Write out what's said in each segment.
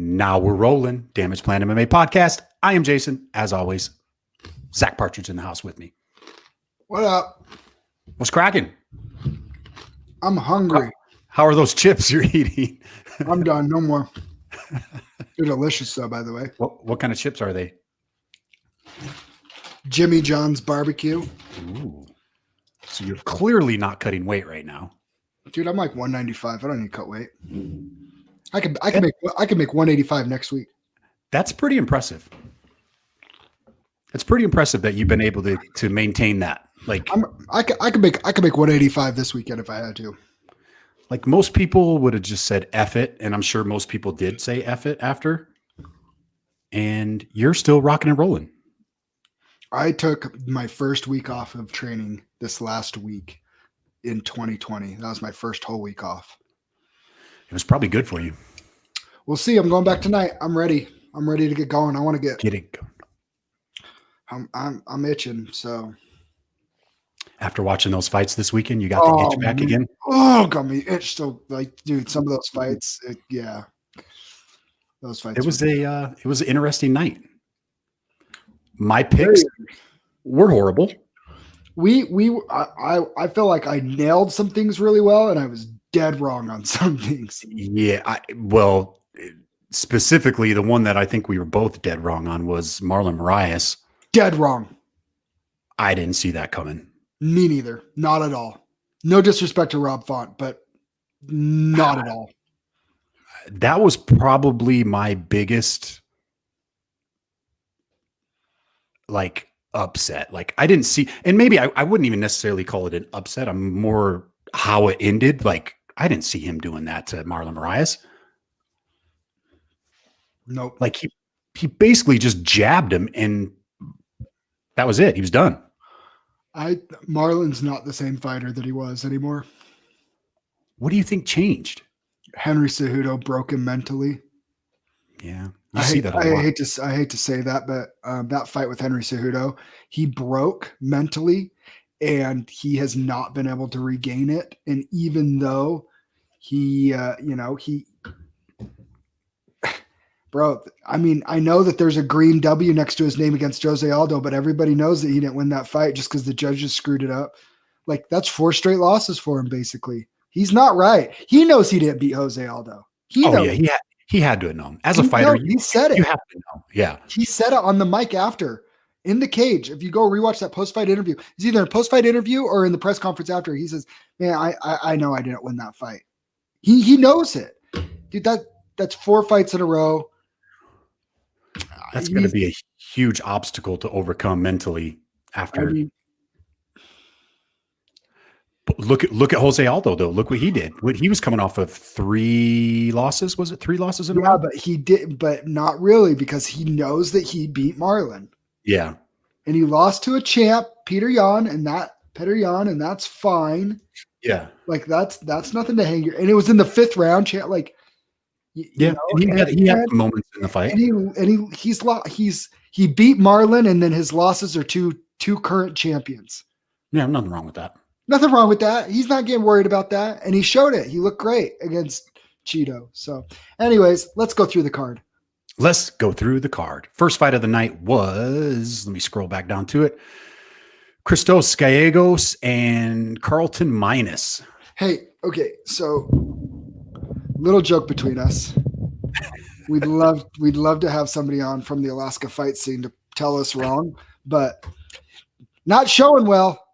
Now we're rolling. Damage Plan MMA podcast. I am Jason. As always, Zach Partridge in the house with me. What up? What's cracking? I'm hungry. How are those chips you're eating? I'm done. No more. They're delicious, though, by the way. What kind of chips are they? Jimmy John's barbecue. Ooh. So you're clearly not cutting weight right now. Dude, I'm like 195. I don't need to cut weight. I can make 185 next week. That's pretty impressive. It's pretty impressive that you've been able to maintain that. Like I could make 185 this weekend if I had to. Like most people would have just said F it, and I'm sure most people did say F it after. And you're still rocking and rolling. I took my first week off of training this last week in 2020. That was my first whole week off. It was probably good for you. We'll see. I'm going back tonight. I'm ready. I'm ready to get going. I want to get it going. I'm itching. So after watching those fights this weekend, you got the itch back again. Oh, got me itch. So like, dude, some of those fights, those fights. It was an interesting night. My picks were horrible. I feel like I nailed some things really well, and I was dead wrong on some things. Yeah, specifically the one that I think we were both dead wrong on was Marlon Moraes. Dead wrong. I didn't see that coming. Me neither. Not at all. No disrespect to Rob Font, but not at all. That was probably my biggest upset. Like I didn't see, and maybe I wouldn't even necessarily call it an upset. I'm more how it ended. Like I didn't see him doing that to Marlon Moraes. Nope. Like he basically just jabbed him and that was it. He was done. Marlon's not the same fighter that he was anymore. What do you think changed? Henry Cejudo broke him mentally. Yeah. I hate to say that, but that fight with Henry Cejudo, he broke mentally and he has not been able to regain it. And even though bro, I mean, I know that there's a green W next to his name against Jose Aldo, but everybody knows that he didn't win that fight just because the judges screwed it up. Like that's 4 straight losses for him, basically. He's not right. He knows he didn't beat Jose Aldo. He had to have known. As a fighter, he said it. You have to know. Yeah. He said it on the mic after, in the cage. If you go rewatch that post-fight interview, it's either a post-fight interview or in the press conference after. He says, man, I know I didn't win that fight. He knows it. Dude, that's 4 fights in a row. That's going to be a huge obstacle to overcome mentally after. Look at Jose Aldo though. Look what he did. He was coming off of 3 losses. Was it 3 losses in a row? Yeah, but he did, but not really because he knows that he beat Marlon. Yeah, and he lost to a champ, Peter Yan, and that's fine. Yeah, like that's nothing to hang your. And it was in the 5th round, champ. Like, he had moments in the fight, and he beat Marlon, and then his losses are two current champions. Yeah, nothing wrong with that. Nothing wrong with that. He's not getting worried about that. And he showed it. He looked great against Cheeto. So anyways, let's go through the card. First fight of the night was, let me scroll back down to it, Christos Gallegos and Carlton Minus. Hey, okay. So little joke between us. We'd love to have somebody on from the Alaska fight scene to tell us wrong, but not showing well.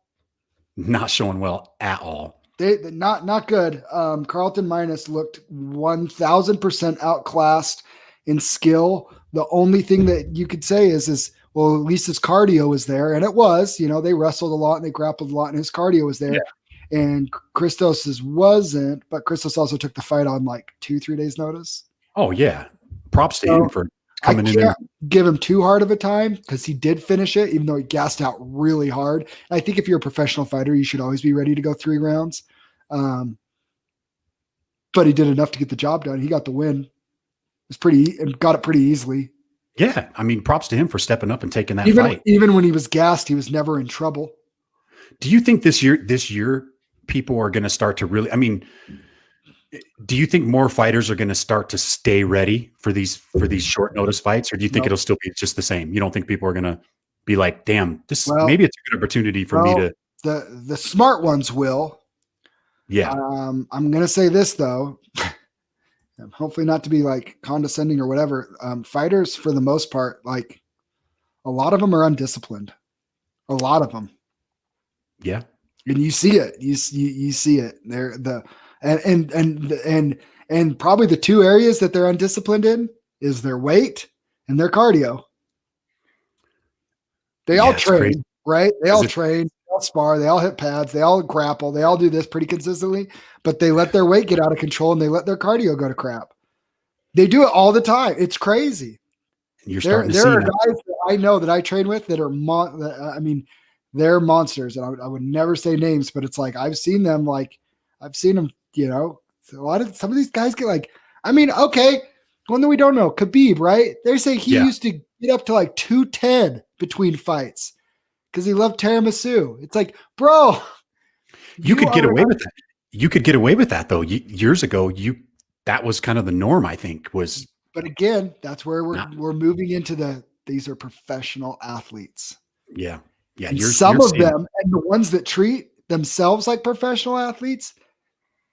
Not showing well at all. They not good. Carlton Minus looked 1,000% outclassed in skill. The only thing that you could say is well, at least his cardio was there, and it was. They wrestled a lot and they grappled a lot, and his cardio was there. Yeah. And Christos's wasn't, but Christos also took the fight on like 2-3 days notice. Oh yeah, props to him for coming in. I can't give him too hard of a time because he did finish it, even though he gassed out really hard. And I think if you're a professional fighter, you should always be ready to go 3 rounds. But he did enough to get the job done. He got the win. And got it pretty easily. Yeah, I mean, props to him for stepping up and taking that fight. Fight. Even when he was gassed, he was never in trouble. Do you think this year people are going to start to really? I mean, Do you think more fighters are going to start to stay ready for these short notice fights, or do you think it'll still be just the same? You don't think people are going to be like, "Damn, maybe it's a good opportunity for me to." The smart ones will. Yeah. I'm going to say this though, hopefully not to be like condescending or whatever. Fighters, for the most part, like a lot of them are undisciplined. A lot of them. Yeah. And you see it. You see it. They're and probably the two areas that they're undisciplined in is their weight and their cardio. They all train, crazy. Right? They all train, they all spar, they all hit pads, they all grapple, they all do this pretty consistently, but they let their weight get out of control and they let their cardio go to crap. They do it all the time. It's crazy. There are guys that I know that I train with that are they're monsters, and I would never say names, but it's like I've seen them. You know, some of these guys get like, okay, one that we don't know, Khabib, right? They say he used to get up to like 210 between fights because he loved tiramisu. It's like, bro, you could get away with that. You could get away with that though. Years ago, that was kind of the norm. I think was. But again, that's where we're moving into these are professional athletes. Yeah. Yeah. And some of them, and the ones that treat themselves like professional athletes,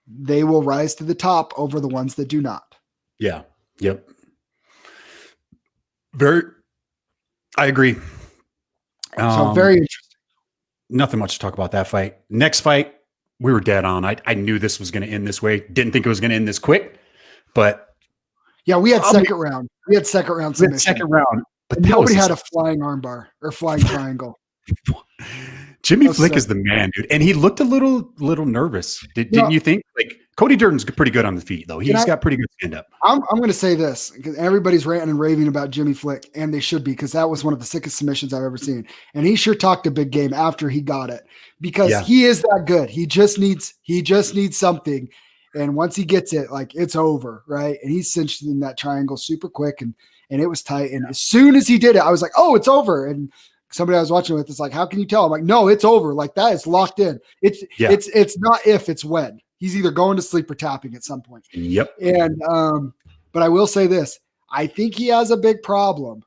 they will rise to the top over the ones that do not. Yeah. Yep. I agree. So very interesting. Nothing much to talk about that fight. Next fight, we were dead on. I knew this was going to end this way. Didn't think it was going to end this quick, but yeah, we had second round. We had second round submission. Second round. But nobody had a flying armbar or flying triangle. Jimmy Flick is the man, dude. And he looked a little nervous. Didn't you think? Like Cody Durden's pretty good on the feet, though. He's got pretty good stand up. I'm going to say this because everybody's ranting and raving about Jimmy Flick, and they should be, because that was one of the sickest submissions I've ever seen. And he sure talked a big game after he got it, because he is that good. He just needs something. And once he gets it, like, it's over, right? And he cinched in that triangle super quick, and it was tight. And as soon as he did it, I was like, oh, it's over. And somebody I was watching with is like, how can you tell? I'm like, no, it's over. Like, that is locked in. It's not if, it's when. He's either going to sleep or tapping at some point. Yep. And but I will say this. I think he has a big problem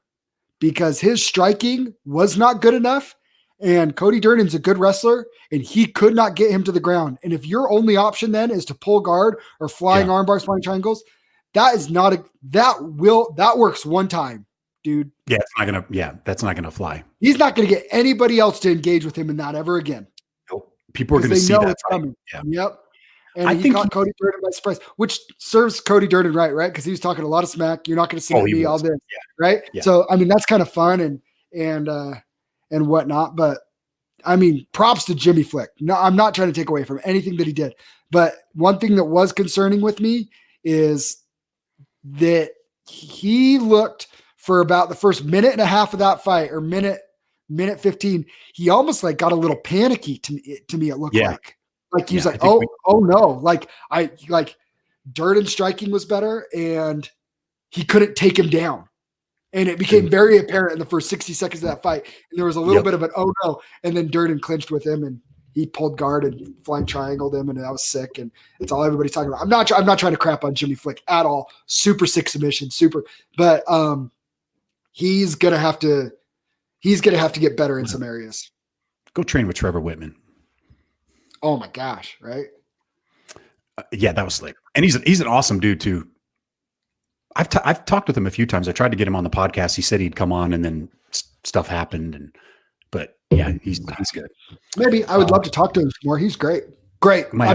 because his striking was not good enough. And Cody Durden's a good wrestler, and he could not get him to the ground. And if your only option then is to pull guard or flying arm bars, flying triangles, that works one time, dude. Yeah, that's not gonna fly. He's not gonna get anybody else to engage with him in that ever again. Nope. People are gonna see that. It's coming. Yeah. Yep. And I think Cody Durden by surprise, which serves Cody Durden right? Because he was talking a lot of smack. You're not going to see me all this, right? Yeah. So I mean, that's kind of fun and whatnot. But I mean, props to Jimmy Flick. No, I'm not trying to take away from anything that he did. But one thing that was concerning with me is that he looked for about the first minute and a half of that fight, or minute 15. He almost like got a little panicky to me. It looked like. Like he was like, oh no. Like Durden's striking was better and he couldn't take him down. And it became very apparent in the first 60 seconds of that fight. And there was a little bit of an, oh no. And then Durden clinched with him and he pulled guard and flying triangled him. And that was sick. And it's all everybody's talking about. I'm not trying to crap on Jimmy Flick at all. Super sick submission, but he's going to have to get better in some areas. Go train with Trevor Whitman. Oh my gosh! Right? Yeah, that was slick, and he's an awesome dude too. I've talked with him a few times. I tried to get him on the podcast. He said he'd come on, and then stuff happened. But yeah, he's good. Maybe I would love to talk to him more. He's great. Great. I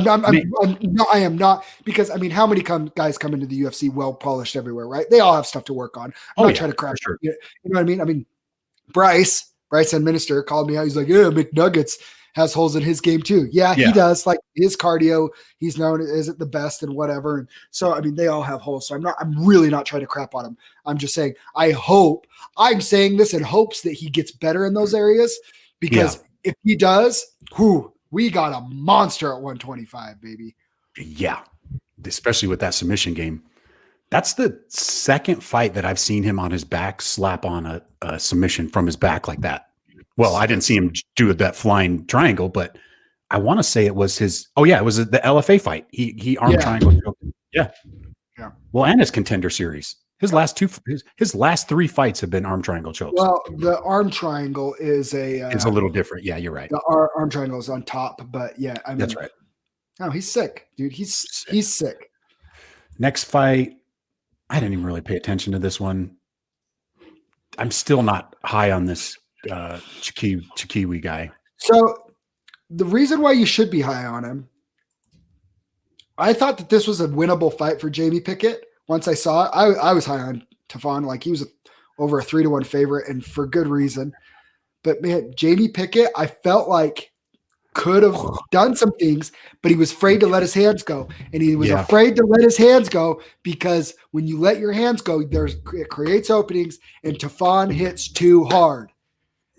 am not, because I mean, how many guys come into the UFC well polished everywhere, right? They all have stuff to work on. I'm not trying to crash. Sure. You know what I mean? I mean, Bryce and Minister called me out. He's like, yeah, McNuggets has holes in his game too. Yeah, he does. Like his cardio, he's known isn't the best and whatever. And so, I mean, they all have holes. So I'm really not trying to crap on him. I'm just saying, I'm saying this in hopes that he gets better in those areas, because if he does, we got a monster at 125, baby. Yeah. Especially with that submission game. That's the second fight that I've seen him on his back slap on a submission from his back like that. Well, I didn't see him do that flying triangle, but I want to say it was his. Oh yeah, it was the LFA fight. He arm triangle choked him. Yeah. Yeah. Well, and his contender series. His last three fights have been arm triangle chokes. Well, the arm triangle is it's a little different. Yeah, you're right. The arm triangle is on top, but yeah, I mean, that's right. No, he's sick, dude. He's sick. Next fight, I didn't even really pay attention to this one. I'm still not high on this Chikiwi guy. So the reason why you should be high on him, I thought that this was a winnable fight for Jamie Pickett. Once I saw it, I was high on Tafon. Like he was over a 3-1 favorite, and for good reason. But man, Jamie Pickett, I felt like could have done some things, but he was afraid to let his hands go. And he was afraid to let his hands go because when you let your hands go, it creates openings, and Tafon hits too hard.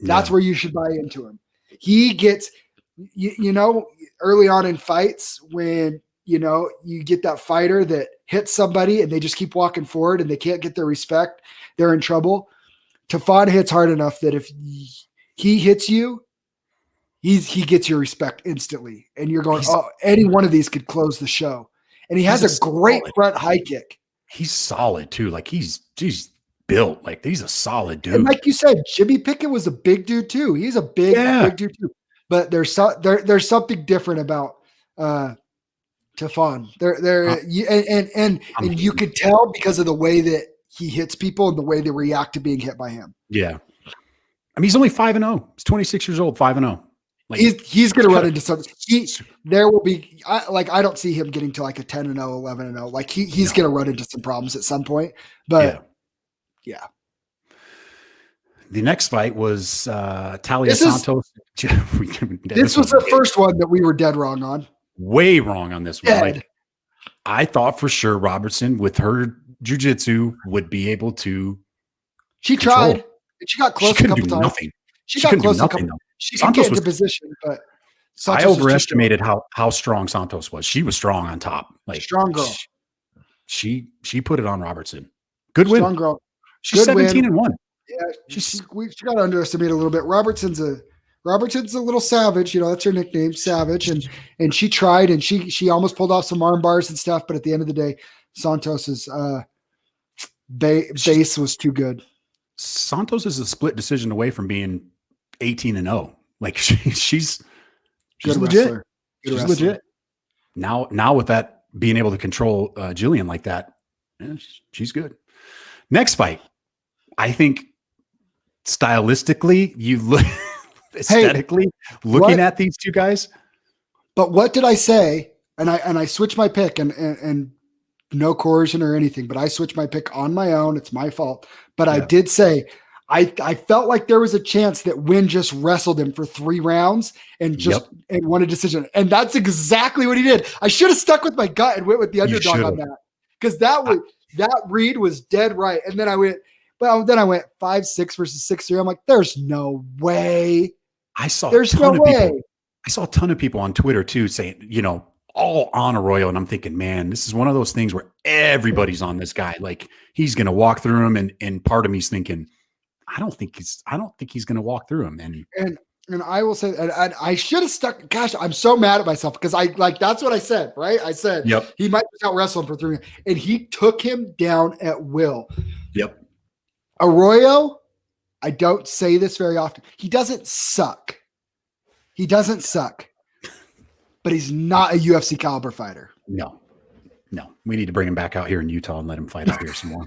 That's where you should buy into him. He gets, you know, early on in fights when, you know, you get that fighter that hits somebody and they just keep walking forward and they can't get their respect, they're in trouble. Tafon hits hard enough that if he hits you, he gets your respect instantly. And you're going, any one of these could close the show. And he has a great front high kick. He's solid too. Like he's built. Like he's a solid dude. And like you said, Jimmy Pickett was a big dude too. He's a big dude too. But there's something different about Tafon. And you could tell because of the way that he hits people and the way they react to being hit by him. Yeah. I mean, he's only 5-0. He's 26 years old, 5-0. Like, he's going to run into something. There will be I don't see him getting to like a 10-0, 11-0. Like he's going to run into some problems at some point. But yeah. The next fight was Talia Santos. This was the first one that we were dead wrong on. Way wrong on this one. Like I thought for sure Robertson with her jiu-jitsu would be able to. She tried. She got close a couple times. Nothing. She got close a couple. She could get into position, but Santos I overestimated how strong Santos was. She was strong on top. Like strong girl. She put it on Robertson. Good win. Strong girl. She's 17-1. Yeah, she got to underestimate a little bit. Robertson's a little savage. You know, that's her nickname, Savage. And she tried, and she almost pulled off some arm bars and stuff. But at the end of the day, Santos's base was too good. Santos is a split decision away from being 18-0. Like she's legit. She's legit. Now with that being able to control Jillian like that, she's good. Next fight, I think stylistically, you look aesthetically looking at these two guys. But what did I say? And I switched my pick and no coercion or anything, but I switched my pick on my own. It's my fault. But I did say I felt like there was a chance that Wynn just wrestled him for 3 rounds and and won a decision. And that's exactly what he did. I should have stuck with my gut and went with the underdog on that. Because that read was dead right. And then I went 5-6 versus 6-3. I'm like, there's no way. There's no way. I saw a ton of people on Twitter too saying, you know, all on Arroyo, and I'm thinking, man, this is one of those things where everybody's on this guy. Like he's going to walk through him, and part of me's thinking, I don't think he's going to walk through him. And I will say, and I should have stuck. Gosh, I'm so mad at myself because that's what I said, right? I said he might out wrestle him for 3 rounds, and he took him down at will. Yep. Arroyo, I don't say this very often. He doesn't suck. But he's not a UFC caliber fighter. No. We need to bring him back out here in Utah and let him fight out here some more.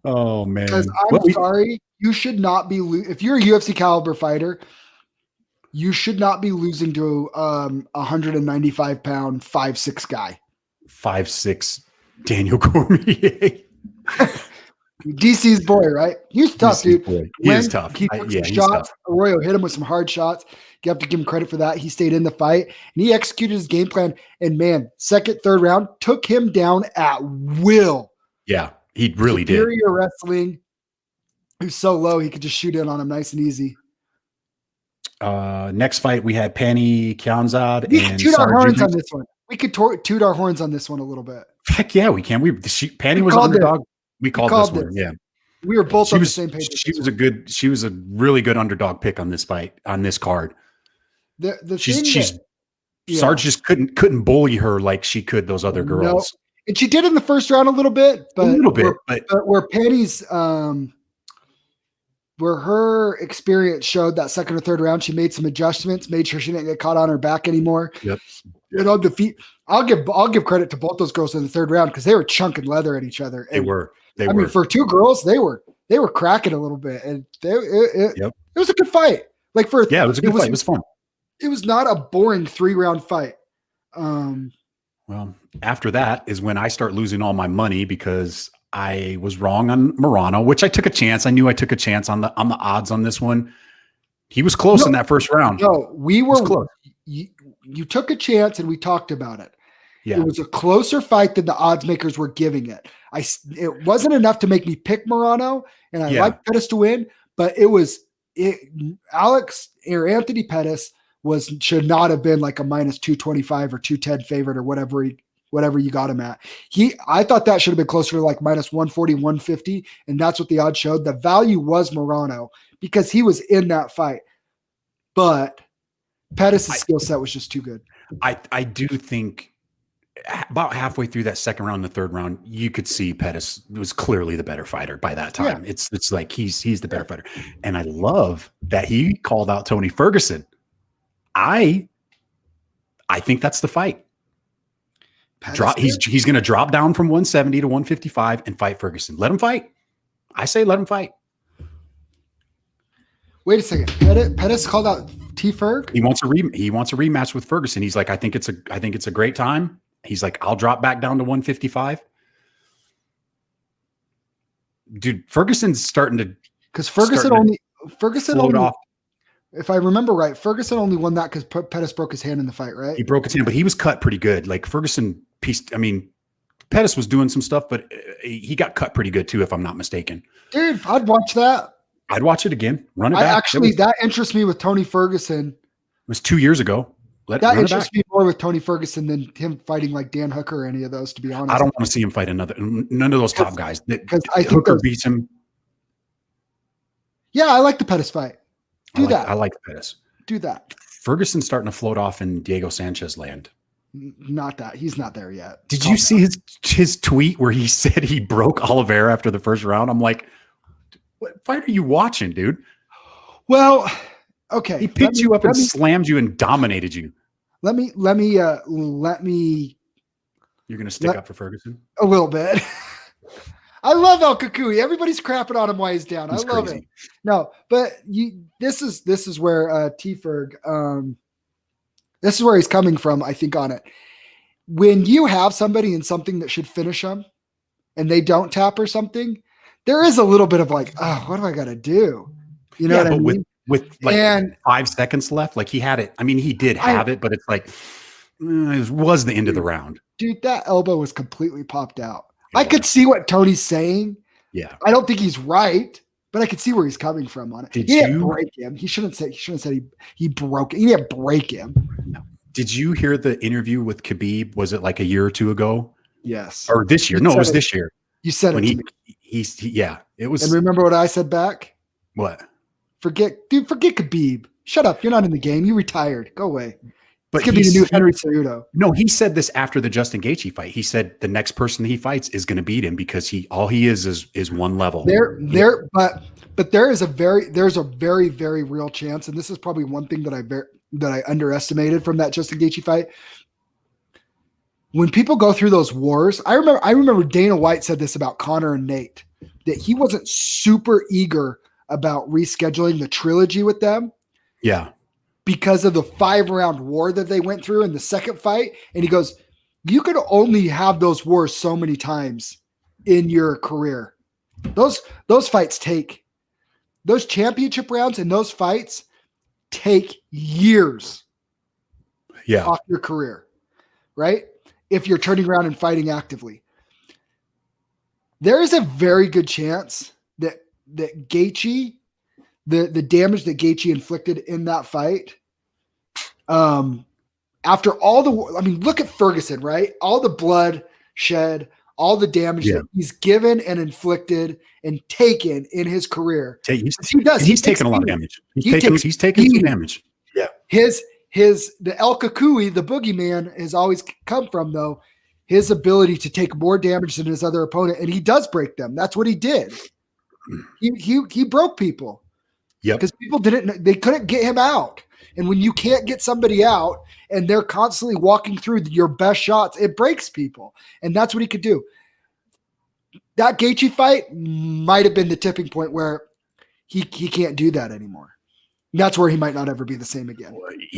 Oh man! Because I'm sorry, you should not be. If you're a UFC caliber fighter, you should not be losing to 195 pound 5'6" guy. 5'6" Daniel Cormier. DC's boy, right? He's tough, dude. He is tough. He took some shots. Arroyo hit him with some hard shots. You have to give him credit for that. He stayed in the fight and he executed his game plan. And man, second, third round took him down at will. Yeah, he really did. Superior wrestling. He was so low he could just shoot in on him nice and easy. Next fight we had Pani Kianzad. We could toot our horns on this one. We could toot our horns on this one a little bit. Heck yeah, we can. Pani was underdog. We called this one. Yeah. We were both on the same page. She was a really good underdog pick on this fight, on this card. The She's thing she's that, Sarge just couldn't bully her like she could those other no, girls. and she did in the first round a little bit, A little bit, but where Penny's where her experience showed that second or third round, she made some adjustments, made sure she didn't get caught on her back anymore. yep. And on the feet, I'll give credit to both those girls in the third round because they were chunking leather at each other. They And were. I mean, for two girls, they were cracking a little bit, and it was a good fight. Like it was a good fight. It was fun. It was not a boring 3-round fight. Well, after that is when I start losing all my money because I was wrong on Morano, which I took a chance. I knew I took a chance on the odds on this one. He was close in that first round. No, we were close. You took a chance, and we talked about it. Yeah. It was a closer fight than the odds makers were giving it. It wasn't enough to make me pick Morano, and I like Pettis to win, but Alex or Anthony Pettis should not have been like a minus 225 or 210 favorite or whatever you got him at. I thought that should have been closer to like minus 140, 150, and that's what the odds showed. The value was Morano because he was in that fight, but Pettis' skill set was just too good. I do think about halfway through that second round, the third round, you could see Pettis was clearly the better fighter by that time. Yeah. It's like he's the better fighter, and I love that he called out Tony Ferguson. I think that's the fight. He's going to drop down from 170 to 155 and fight Ferguson. Let him fight. I say let him fight. Wait a second. Pettis called out T Ferg. He wants a rematch with Ferguson. He's like, I think it's a great time. He's like, I'll drop back down to 155. Dude, Ferguson's starting to Ferguson only off. If I remember right, Ferguson only won that because Pettis broke his hand in the fight, right? He broke his hand, but he was cut pretty good. Like Ferguson Pettis was doing some stuff, but he got cut pretty good too, if I'm not mistaken. Dude, I'd watch that. I'd watch it again. Run it back. That interests me with Tony Ferguson. It was 2 years ago. That interests me more with Tony Ferguson than him fighting like Dan Hooker or any of those, to be honest. I don't want to see him fight none of those top guys. Because I think Hooker beats him. Yeah, I like the Pettis fight. I like Pettis. Do that. Ferguson's starting to float off in Diego Sanchez land. Not that. He's not there yet. Did you see his tweet where he said he broke Oliveira after the first round? I'm like, what fight are you watching, dude? Well, okay. He picked you up and slammed you and dominated you. Let me. You're going to stick up for Ferguson? A little bit. I love El Kukui. Everybody's crapping on him while he's down. I love it. No, but this is where T Ferg, this is where he's coming from, I think, on it. When you have somebody in something that should finish them and they don't tap or something, there is a little bit of like, oh, what do I got to do? You know what I mean? With like 5 seconds left, like he had it. I mean, he did have it, but it's like, it was the end of the round. Dude, that elbow was completely popped out. I could see what Tony's saying. Yeah. I don't think he's right, but I could see where he's coming from on it. He didn't break him. He shouldn't say he broke it. He didn't break him. No. Did you hear the interview with Khabib? Was it like a year or two ago? Yes. Or this year? No, it was this year. You said when it to me. It was. And remember what I said back? What? Forget Khabib. Shut up. You're not in the game. You retired. Go away. But could be the new Henry Cejudo. No, he said this after the Justin Gaethje fight. He said the next person he fights is going to beat him because all he is one level. But there's a very very real chance, and this is probably one thing that I underestimated from that Justin Gaethje fight. When people go through those wars, I remember Dana White said this about Conor and Nate, that he wasn't super eager about rescheduling the trilogy with them. Yeah. Because of the 5-round war that they went through in the second fight. And he goes, you could only have those wars so many times in your career. Those fights those championship rounds and those fights take years off your career, right? If you're turning around and fighting actively. There is a very good chance that Gaethje, the damage that Gaethje inflicted in that fight, after all look at Ferguson, right? All the blood shed, all the damage that he's given and inflicted and taken in his career. He's taken a lot of damage. He's taken some damage. Yeah. His the El Kakui, the boogeyman, has always come from, though, his ability to take more damage than his other opponent, and he does break them. That's what he did. He broke people. Yep. Because people they couldn't get him out. And when you can't get somebody out and they're constantly walking through your best shots, it breaks people. And that's what he could do. That Gaethje fight might have been the tipping point where he can't do that anymore. And that's where he might not ever be the same again.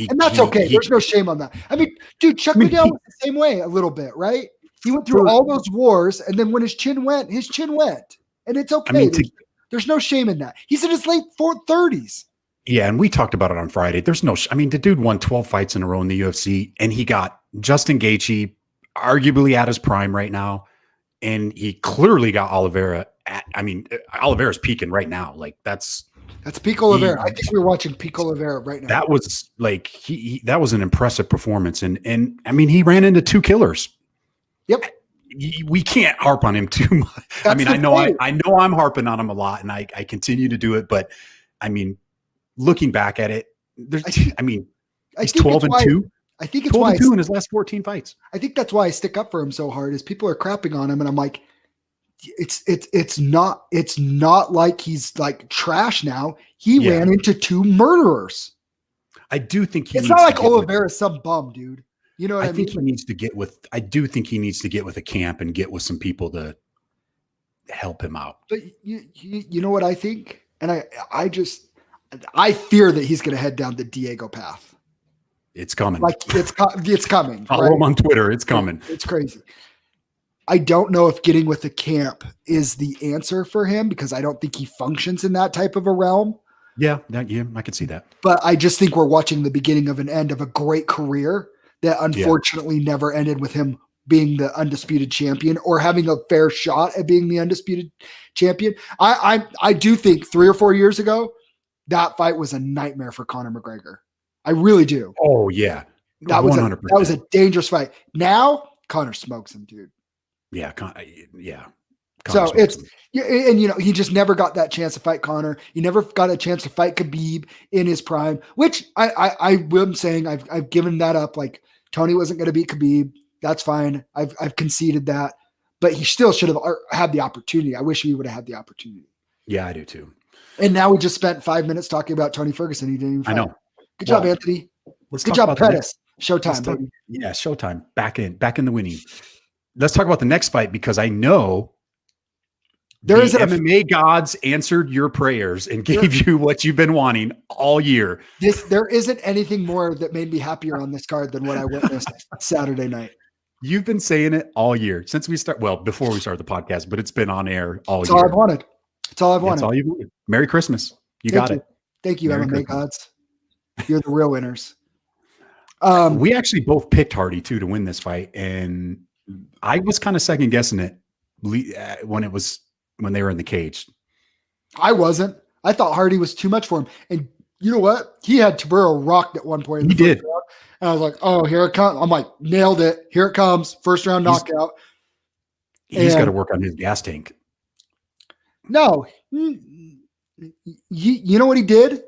And that's okay. There's no shame on that. I mean, dude, Chuck Liddell was the same way a little bit, right? He went through all those wars, and then when his chin went. And it's okay. I mean, there's no shame in that. He's in his late 30s. Yeah, and we talked about it on Friday. There's no I mean, the dude won 12 fights in a row in the UFC, and he got Justin Gaethje arguably at his prime right now, and he clearly got Oliveira Oliveira's peaking right now. Like that's peak Oliveira. I think we're watching peak Oliveira right now. That was like that was an impressive performance, and I mean, he ran into two killers. Yep. We can't harp on him too much. I mean, I know I'm harping on him a lot, and I continue to do it, but I mean, looking back at it, he's 12-2. I think it's 12-2 in his last 14 fights. I think that's why I stick up for him so hard. Is people are crapping on him, and I'm like, it's not like he's like trash now. He ran into two murderers. I do think it's not like Oliveira's some bum, dude. You know what I mean? Think he needs to get with. I do think he needs to get with a camp and get with some people to help him out. But you know what I think, and I fear that he's going to head down the Diego path. It's coming. Like it's coming. Follow him on Twitter. It's coming. It's crazy. I don't know if getting with the camp is the answer for him because I don't think he functions in that type of a realm. Yeah, I could see that. But I just think we're watching the beginning of an end of a great career that unfortunately never ended with him being the undisputed champion or having a fair shot at being the undisputed champion. I do think 3 or 4 years ago, that fight was a nightmare for Conor McGregor. I really do. Oh yeah. That was a dangerous fight. Now Conor smokes him, dude. Yeah. So he just never got that chance to fight Conor. He never got a chance to fight Khabib in his prime, which I am saying I've given that up. Like Tony wasn't going to beat Khabib. That's fine. I've conceded that, but he still should have had the opportunity. I wish he would have had the opportunity. Yeah, I do too. And now we just spent 5 minutes talking about Tony Ferguson. He didn't even fight. I know. Good job, Anthony. Good job, Pettis. Showtime, baby. Yeah, showtime. Back in the winning. Let's talk about the next fight because I know the MMA gods answered your prayers and gave you what you've been wanting all year. There isn't anything more that made me happier on this card than what I witnessed Saturday night. You've been saying it all year since we before we started the podcast, but it's been on air all year. That's all I've wanted. That's all I've wanted. That's all you've wanted. Merry Christmas. You got it. Thank you, MMA gods. You're the real winners. We actually both picked Hardy too to win this fight, and I was kind of second guessing it when they were in the cage. I wasn't. I thought Hardy was too much for him, and you know what? He had Taburo rocked at one point. He did, and I was like, "Oh, here it comes!" I'm like, "Nailed it! Here it comes! First round knockout." He's got to work on his gas tank. No, you know what he did?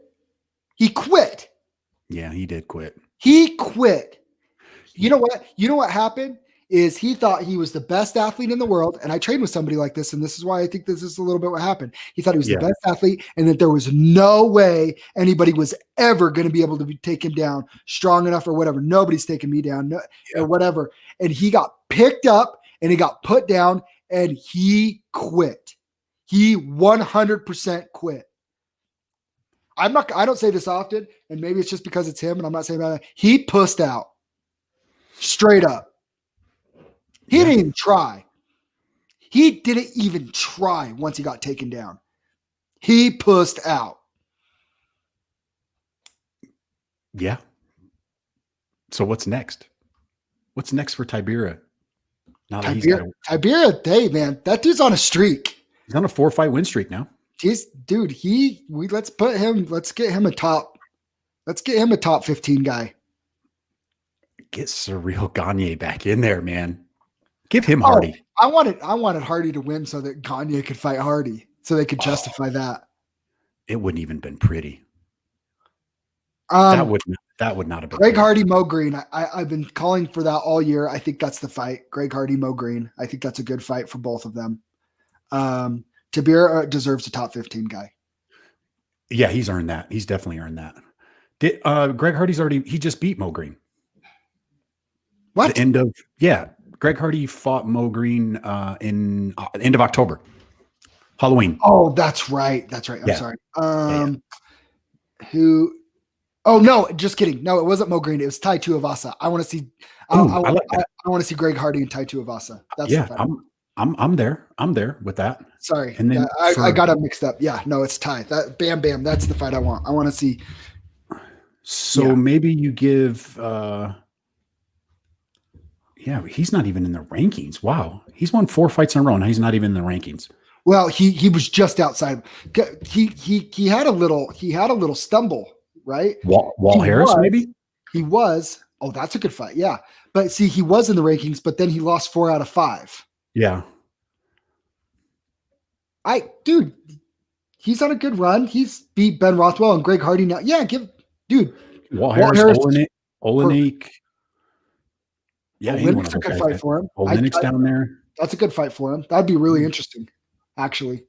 He quit. Yeah, he did quit. He quit. You know what? You know what happened is he thought he was the best athlete in the world. And I trained with somebody like this. And this is why I think this is a little bit what happened. He thought he was the best athlete and that there was no way anybody was ever going to be able to take him down strong enough or whatever. Nobody's taking me down or whatever. And he got picked up and he got put down and he quit. He 100% quit. I don't say this often, and maybe it's just because it's him, and I'm not saying about it. He pussed out. Straight up. He didn't even try. He didn't even try once he got taken down. He pussed out. Yeah. So what's next? What's next for Tibera? Tibera, hey man, that dude's on a streak. He's on a 4-fight win streak now. Let's get him a top 15 guy. Get Cyril Gagne back in there, man. Give him Hardy. I wanted Hardy to win so that Gagne could fight Hardy, so they could justify that. It wouldn't even been pretty. That would not have been Greg good. Hardy, Mo Green. I've been calling for that all year. I think that's the fight. Greg Hardy, Mo Green. I think that's a good fight for both of them. Tabir deserves a top 15 guy. Yeah, he's earned that. He's definitely earned that. Greg Hardy's he just beat Mo Green. What? Greg Hardy fought Mo Green in end of October. Halloween. Oh, that's right. I'm sorry. Who? Oh no, just kidding. No, it wasn't Mo Green. It was Tai Tuivasa. I want to see. I want to see Greg Hardy and Tai Tuivasa. That's the fight. I'm there. I'm there with that. Sorry, and then I got it mixed up. Yeah, no, it's Tai. That bam. That's the fight I want. I want to see. So maybe you give. He's not even in the rankings. Wow, he's won 4 fights in a row, and he's not even in the rankings. Well, he was just outside. He had a little stumble, right? Walt Harris, maybe he was. Oh, that's a good fight. Yeah, but see, he was in the rankings, but then he lost 4 out of 5. Yeah, he's on a good run. He's beat Ben Rothwell and Greg Hardy now. Yeah, Walt Harris, Olenek. Yeah, Olenek's a good fight for him. Olenek's down there. That's a good fight for him. That'd be really interesting, actually.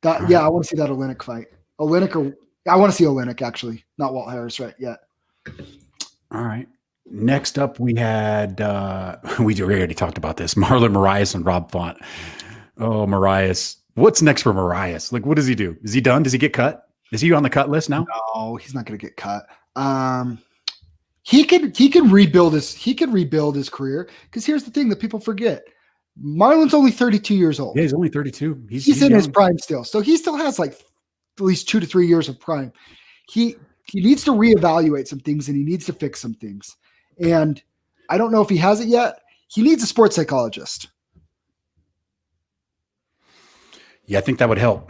I want to see that Olenek fight. I want to see Olenek actually, not Walt Harris right yet. All right. Next up, we had we already talked about this. Marlon Moraes and Rob Font. Oh, Moraes. What's next for Moraes? Like, what does he do? Is he done? Does he get cut? Is he on the cut list now? No, he's not going to get cut. He can rebuild his career, because here's the thing that people forget. Marlon's only 32 years old. Yeah, he's only 32. He's in his prime still. So he still has like at least 2 to 3 years of prime. He needs to reevaluate some things, and he needs to fix some things. And I don't know if he has it yet. He needs a sports psychologist. Yeah, I think that would help,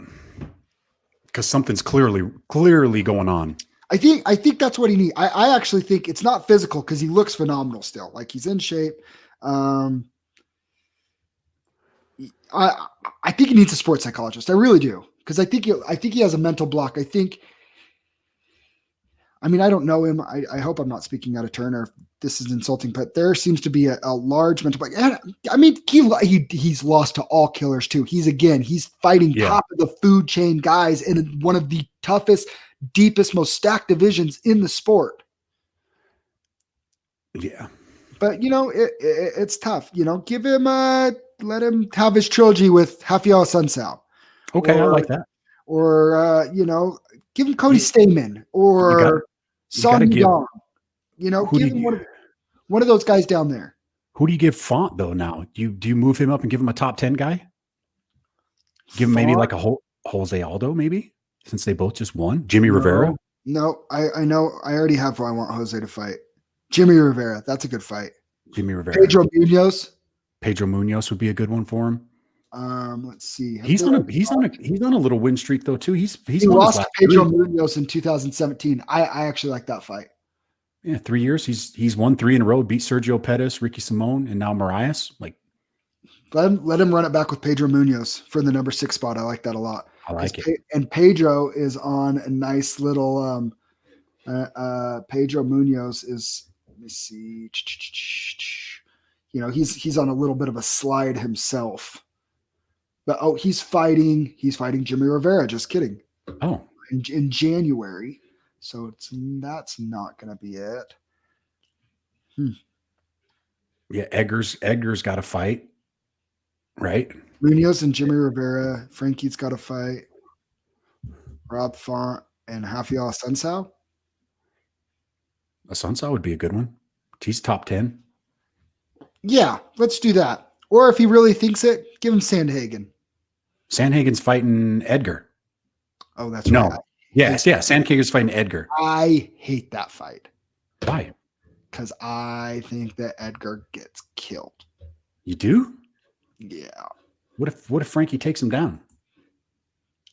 because something's clearly going on. I think that's what he needs. I actually think it's not physical, because he looks phenomenal still. Like, he's in shape. I think he needs a sports psychologist. I really do, because I think he has a mental block. I don't know him. I hope I'm not speaking out of turn, or if this is insulting, but there seems to be a large mental block. And he's lost to all killers too. He's fighting top of the food chain guys in one of the toughest, deepest, most stacked divisions in the sport. Yeah. But it's tough. Give him let him have his trilogy with Rafael Sunsao. Okay, I like that. Or give him Cody Stamen or Son Young. Give him one of those guys down there. Who do you give Font though now? Do you move him up and give him a top 10 guy? Give him maybe like a Jose Aldo, maybe, since they both just won. Jimmy Rivera. No, I know. I already have who I want Jose to fight. Jimmy Rivera. That's a good fight. Jimmy Rivera. Pedro Munoz would be a good one for him. Let's see. He's on a little win streak though too. He lost to Pedro Munoz in 2017. I actually like that fight. Yeah, 3 years. He's won 3 in a row. Beat Sergio Pettis, Ricky Simone, and now Moraes. Like, let him run it back with Pedro Munoz for the number 6 spot. I like that a lot. I like it. And Pedro is on a nice little. Pedro Munoz is. Let me see. He's on a little bit of a slide himself. But he's fighting Jimmy Rivera. Just kidding. Oh, in January. So that's not going to be it. Yeah, Edgar's got to fight, right? Munoz and Jimmy Rivera. Frankie's got to fight. Rob Font and Rafael Sunsao. A Sunsao would be a good one. He's top 10. Yeah, let's do that. Or if he really thinks it, give him Sandhagen. Sandhagen's fighting Edgar. Oh, that's right. Yes, yeah. Sandhagen's fighting Edgar. I hate that fight. Why? Because I think that Edgar gets killed. You do? Yeah. What if Frankie takes him down?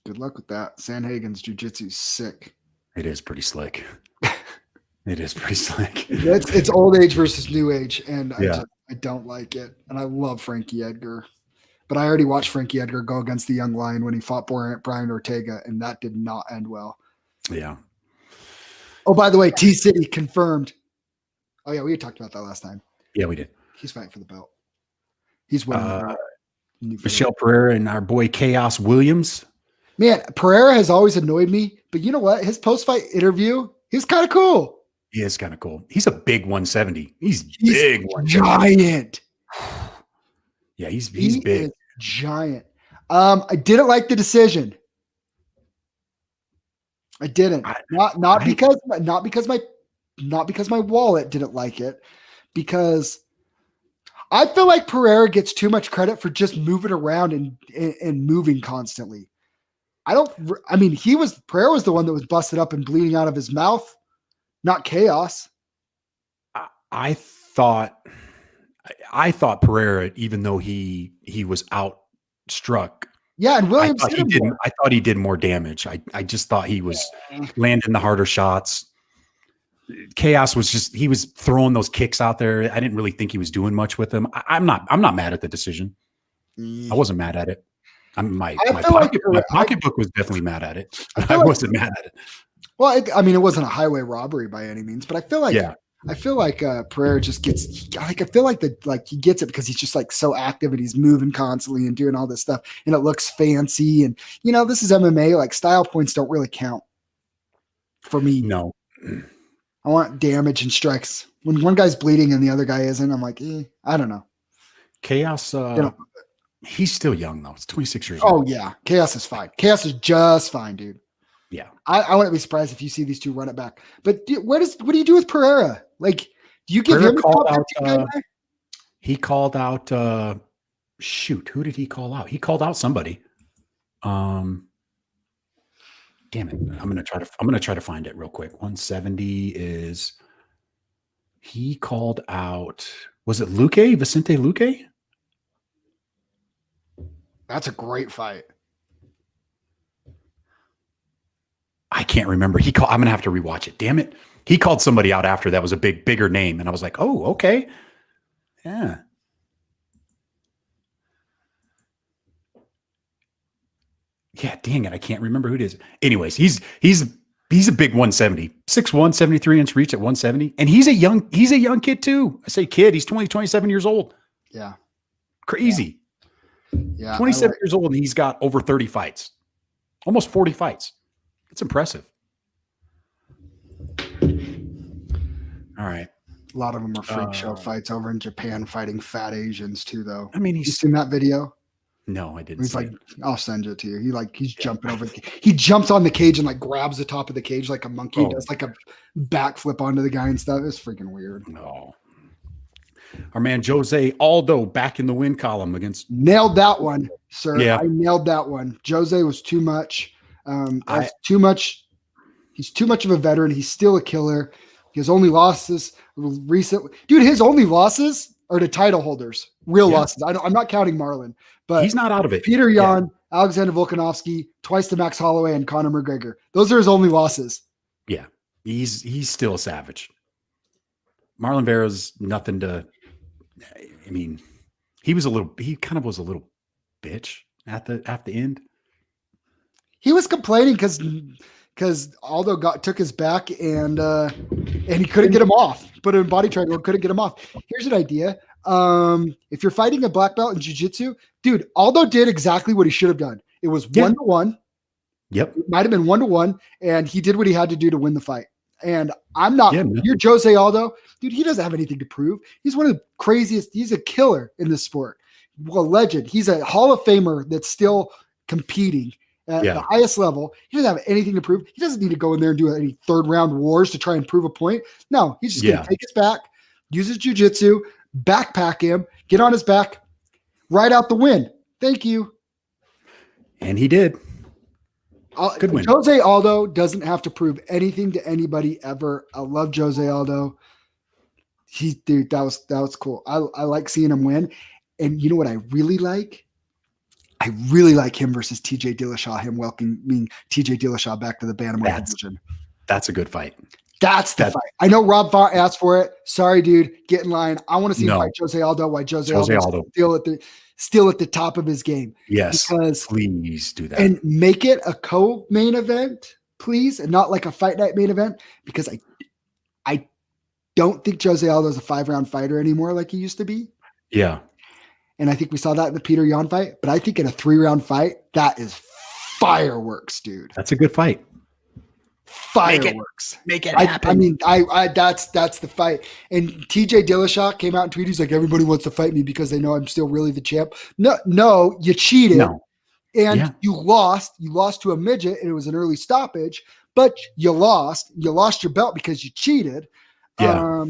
Good luck with that. Sandhagen's jiu-jitsu is sick. It is pretty slick. It is pretty slick. It's old age versus new age, and yeah. I don't like it. And I love Frankie Edgar. But I already watched Frankie Edgar go against the young lion when he fought Brian Ortega, and that did not end well. Yeah. Oh, by the way, T City confirmed. Oh yeah, we had talked about that last time. Yeah, we did. He's fighting for the belt. He's winning the belt. Michelle Pereira and our boy Chaos Williams. Man, Pereira has always annoyed me, but you know what? His post-fight interview, he was kind of cool. He is kind of cool. He's a big 170. He's big. Giant. Yeah, he's big. Is giant. I didn't like the decision. I didn't. Not because my wallet didn't like it, because I feel like Pereira gets too much credit for just moving around and moving constantly. Pereira was the one that was busted up and bleeding out of his mouth, not Chaos. I thought Pereira, even though he was outstruck. Yeah, and Williams I thought he did more damage. I just thought he was landing the harder shots. Chaos was he was throwing those kicks out there. I didn't really think he was doing much with them. I'm not mad at the decision. I wasn't mad at it. My pocketbook was definitely mad at it. I wasn't mad at it. Well, it wasn't a highway robbery by any means, but I feel like Pereira just gets I feel like he gets it because he's just like so active and he's moving constantly and doing all this stuff and it looks fancy, and this is MMA, like style points don't really count for me. No. I want damage and strikes. When one guy's bleeding and the other guy isn't, I'm like, I don't know. Chaos he's still young though. It's 26 years old. Oh yeah. Chaos is fine. Chaos is just fine, dude. Yeah. I wouldn't be surprised if you see these two run it back. But what do you do with Pereira? Like, do you give him a top 15 guy? He called out who did he call out? He called out somebody. Damn it. I'm gonna try to find it real quick. 170 is he called out, was it Vicente Luque? That's a great fight. I can't remember. I'm going to have to rewatch it. Damn it. He called somebody out after that was a bigger name. And I was like, oh, okay. Yeah. Yeah, dang it. I can't remember who it is. Anyways, he's a big 170, 6'1", 73-inch reach at 170. And he's a young kid too. I say kid, he's 27 years old. Yeah. Crazy. Yeah. 27 years old, and he's got over 30 fights. Almost 40 fights. It's impressive. All right. A lot of them are freak show fights over in Japan, fighting fat Asians too, though. I mean, you seen that video? No, I didn't. He's like, I'll send it to you. He's jumping over. He jumps on the cage and like grabs the top of the cage like a monkey. Does like a backflip onto the guy and stuff. It's freaking weird. No. Our man Jose Aldo back in the win column against. Nailed that one, sir. Yeah. I nailed that one. Jose was too much. Too much. He's too much of a veteran. He's still a killer. His only losses recently, dude. His only losses are to title holders, real losses. I'm not counting Marlon, but he's not out of it. Peter Yan, Alexander Volkanovski, twice to Max Holloway, and Conor McGregor. Those are his only losses. Yeah, he's still a savage. Marlon Vera's nothing to. I mean, he kind of was a little bitch at the end. He was complaining because Aldo took his back and he couldn't get him off. Put him in body triangle, couldn't get him off. Here's an idea. If you're fighting a black belt in jiu-jitsu, dude, Aldo did exactly what he should have done. It was 1-1. Yep. It might have been 1-1, and he did what he had to do to win the fight. And I'm not, you're Jose Aldo. Dude, he doesn't have anything to prove. He's one of the craziest. He's a killer in this sport. Well, a legend. He's a Hall of Famer that's still competing at the highest level. He doesn't have anything to prove. He doesn't need to go in there and do any third round wars to try and prove a point. No, he's just going to take his back, use his jiu-jitsu, backpack him, get on his back, ride out the win. Thank you. And he did. Good win. Jose Aldo doesn't have to prove anything to anybody ever. I love Jose Aldo. Dude, that was cool. I like seeing him win. And you know what I really like? I really like him versus TJ Dillashaw, him welcoming TJ Dillashaw back to the bantamweight division. That's a good fight. That's the fight. I know Rob Font asked for it. Sorry, dude. Get in line. I want to see him fight Jose Aldo. Why Jose Aldo still at the top of his game. Yes. Please do that. And make it a co-main event please, and not like a fight night main event, because I don't think Jose Aldo is a 5-round fighter anymore like he used to be. Yeah. And I think we saw that in the Peter Yan fight. But I think in a 3-round fight, that is fireworks, dude. That's a good fight. Fireworks. Make it happen. I mean, that's the fight. And TJ Dillashaw came out and tweeted, he's like, everybody wants to fight me because they know I'm still really the champ. No, you cheated. No. And you lost. You lost to a midget, and it was an early stoppage, but you lost. You lost your belt because you cheated. Yeah.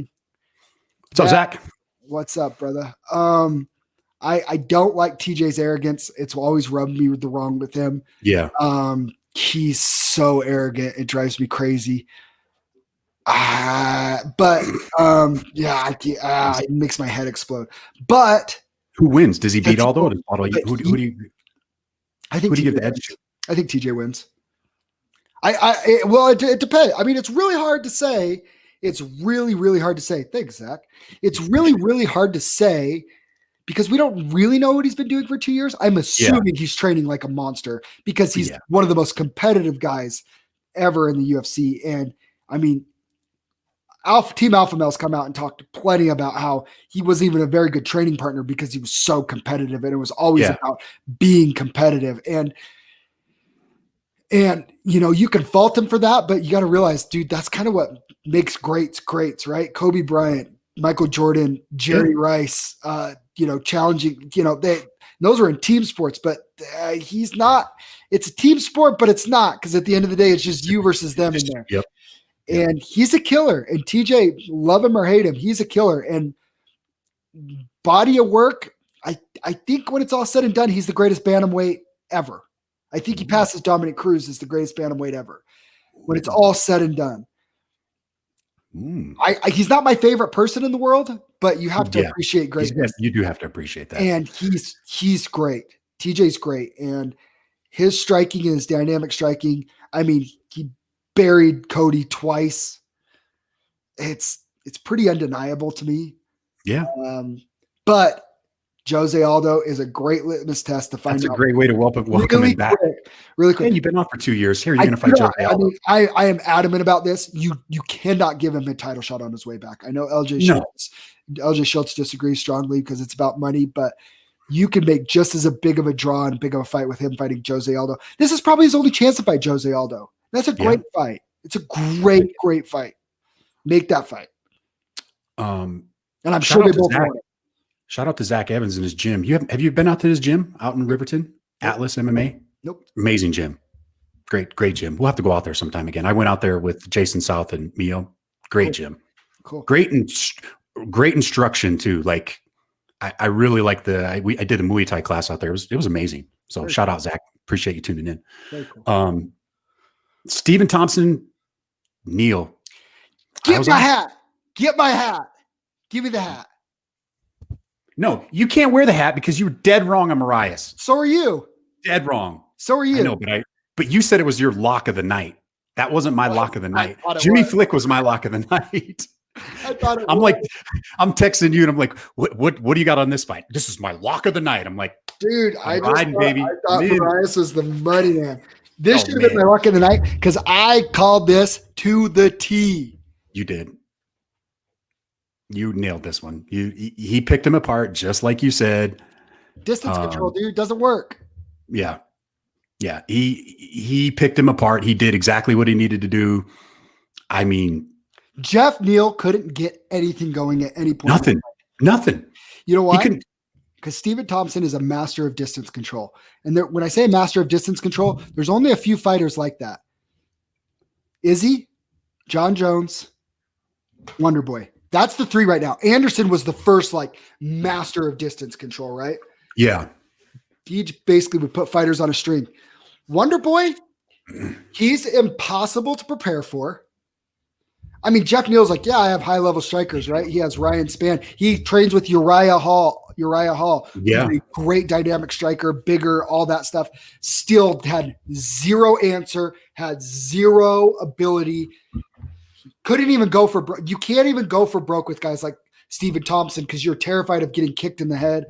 So Zach, what's up, brother? I don't like TJ's arrogance. It's always rubbed me the wrong with him. Yeah. He's so arrogant. It drives me crazy. It makes my head explode. But who wins? Does he beat Aldo? Who do you give the edge to? I think TJ wins. It depends. I mean, it's really hard to say. It's really, really hard to say. Thanks, Zach. It's really, really hard to say because we don't really know what he's been doing for 2 years. I'm assuming he's training like a monster because he's one of the most competitive guys ever in the UFC. And I mean, Team Alpha Male's come out and talked plenty about how he wasn't even a very good training partner because he was so competitive, and it was always about being competitive. And you can fault him for that, but you got to realize, dude, that's kind of what makes greats, right? Kobe Bryant, Michael Jordan, Jerry Rice, challenging, those are in team sports, but he's not. It's a team sport, but it's not, because at the end of the day, it's just you versus them in there. Yep. And he's a killer. And TJ, love him or hate him, he's a killer. And body of work, I think when it's all said and done, he's the greatest bantamweight ever. I think he passes Dominic Cruz as the greatest bantamweight ever when it's all said and done. He's not my favorite person in the world, but you have to appreciate greatness. You do have to appreciate that. And he's great. TJ's great. And his striking and his dynamic striking, I mean, he buried Cody twice. It's pretty undeniable to me. Yeah. But Jose Aldo is a great litmus test to find out. That's a great way to welcome him back. Really quick. Yeah, you've been off for 2 years. Here, you're going to fight Jose Aldo. I mean, I am adamant about this. You cannot give him a title shot on his way back. I know LJ Schultz disagrees strongly because it's about money, but you can make just as a big of a draw and big of a fight with him fighting Jose Aldo. This is probably his only chance to fight Jose Aldo. That's a great fight. It's a great fight. Make that fight. And I'm sure they both want it. Shout out to Zach Evans in his gym. Have you been out to his gym out in Riverton? Atlas MMA? Nope. Amazing gym. Great gym. We'll have to go out there sometime again. I went out there with Jason South and Neal. Great gym. Cool. Great instruction too. Like I really like I did a Muay Thai class out there. It was amazing. So very shout out, Zach. Appreciate you tuning in. Very cool. Stephen Thompson, Neal. Get my hat. Give me the hat. No, you can't wear the hat because you were dead wrong on Marias. So are you. Dead wrong. So are you. I know, but you said it was your lock of the night. That wasn't my lock of the night. Jimmy Flick was my lock of the night. I thought it I'm texting you and I'm like, what do you got on this fight? This is my lock of the night. I'm like, dude, I thought Man. Marias was the money man. This should have been my lock of the night because I called this to the T. You did. You nailed this one. He picked him apart just like you said. Distance control, dude, doesn't work. Yeah. Yeah. He picked him apart. He did exactly what he needed to do. I mean, Jeff Neal couldn't get anything going at any point. Nothing. You know why? Because Stephen Thompson is a master of distance control. And when I say master of distance control, there's only a few fighters like that. Izzy, John Jones, Wonderboy. That's the three right now. Anderson was the first master of distance control, right? Yeah. He basically would put fighters on a string. Wonderboy, he's impossible to prepare for. I mean, Jeff Neal's like, yeah, I have high-level strikers, right? He has Ryan Spann. He trains with Uriah Hall. Yeah. He's a great dynamic striker, bigger, all that stuff. Still had zero answer, had zero ability. Couldn't even go for broke. You can't even go for broke with guys like Stephen Thompson because you're terrified of getting kicked in the head.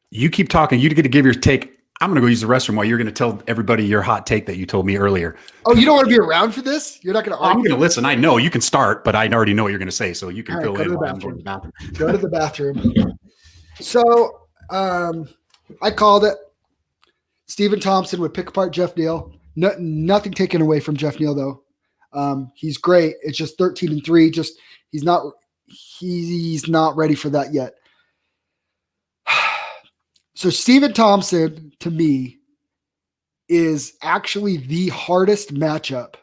You keep talking. You get to give your take. I'm going to go use the restroom while you're going to tell everybody your hot take that you told me earlier. Oh, you don't want to be around for this? You're not going to argue? I'm going to listen. I know you can start, but I already know what you're going to say, so you can fill in while I'm going to the bathroom. Go to the bathroom. So I called it. Stephen Thompson would pick apart Jeff Neal. Nothing taken away from Jeff Neal, though. He's great. It's just 13-3. Just he's not ready for that yet. So Stephen Thompson, to me, is actually the hardest matchup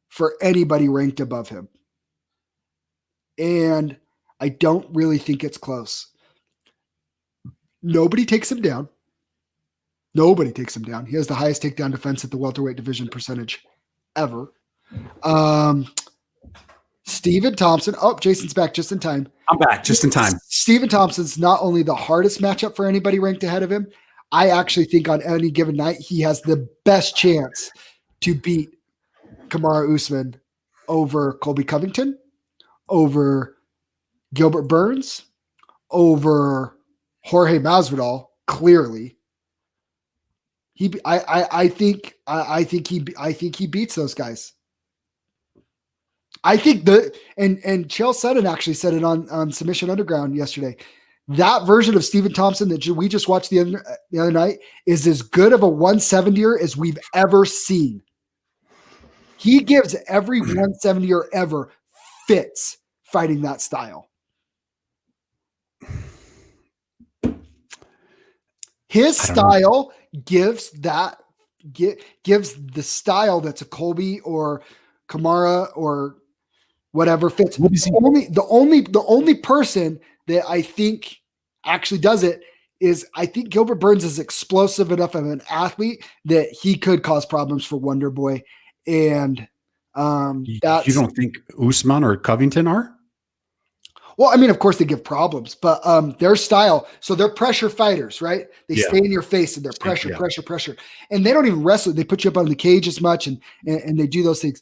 for anybody ranked above him. And I don't really think it's close. Nobody takes him down. Nobody takes him down. He has the highest takedown defense at the welterweight division percentage ever. Stephen Thompson. Oh, Jason's back just in time. I'm back just in time. Stephen Thompson's not only the hardest matchup for anybody ranked ahead of him, I actually think on any given night, he has the best chance to beat Kamaru Usman over Colby Covington, over Gilbert Burns, over Jorge Masvidal. Clearly, I think he beats those guys. I think and Chael Sonnen actually said it on Submission Underground yesterday. That version of Stephen Thompson that we just watched the other night is as good of a 170er as we've ever seen. He gives every 170er ever fits fighting that style. His style gives the style that's a Colby or Kamara or whatever fits. The only person that I think actually does it is I think Gilbert Burns is explosive enough of an athlete that he could cause problems for Wonderboy. And you don't think Usman or Covington are? Well, I mean, of course they give problems, but their style, so they're pressure fighters, right? They stay in your face and they're pressure. And they don't even wrestle. They put you up on the cage as much and they do those things.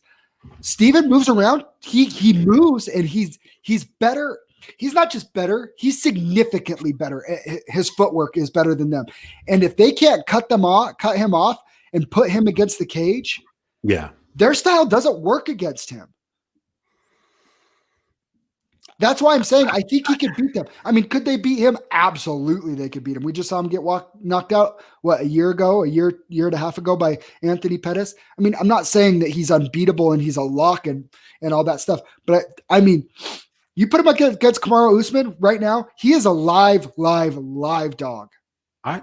Steven moves around. He moves and he's better. He's not just better, he's significantly better. His footwork is better than them. And if they can't cut him off and put him against the cage, their style doesn't work against him. That's why I'm saying I think he could beat them. I mean, could they beat him? Absolutely, they could beat him. We just saw him get knocked out, a year and a half ago by Anthony Pettis. I mean, I'm not saying that he's unbeatable and he's a lock and all that stuff, but I mean, you put him against Kamaru Usman right now, he is a live dog. I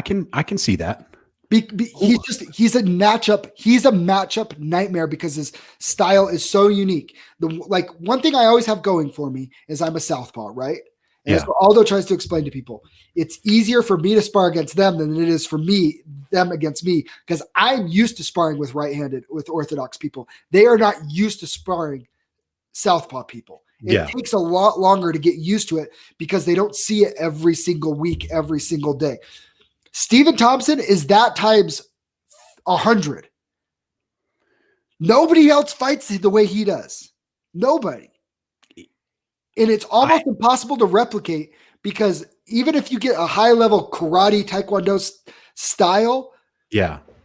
can see that. He's a matchup nightmare because his style is so unique. One thing I always have going for me is I'm a southpaw, right? And that's what Aldo tries to explain to people. It's easier for me to spar against them than it is for them against me, because I'm used to sparring with with orthodox people. They are not used to sparring southpaw people. It takes a lot longer to get used to it because they don't see it every single week, every single day. Stephen Thompson is that times 100. Nobody else fights the way he does. Nobody. And it's almost impossible to replicate, because even if you get a high level karate, taekwondo style,